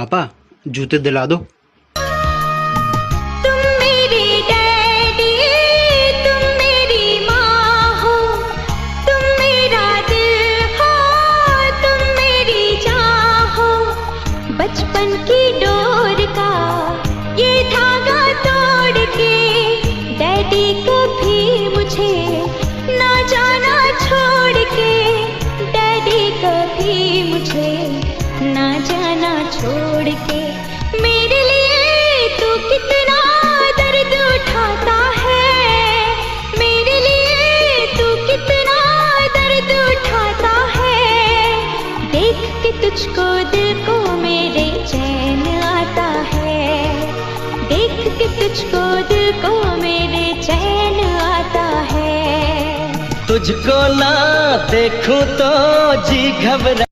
पापा जूते दिला दो। तुम मेरे डैडी, तुम मेरी माँ हो, तुम मेरा दिल हो, तुम मेरी जान हो। बचपन की डोर का ये धागा तोड़ के डैडी कभी मुझे ना जाना छोड़ के, डैडी कभी मुझे ना जाना छोड़ के। मेरे लिए तू कितना दर्द उठाता है, मेरे लिए तू कितना दर्द उठाता है। देख के तुझको दिल को मेरे चैन आता है, देख के तुझको दिल को मेरे चैन आता है। तुझको ना देखूं तो जी घबरा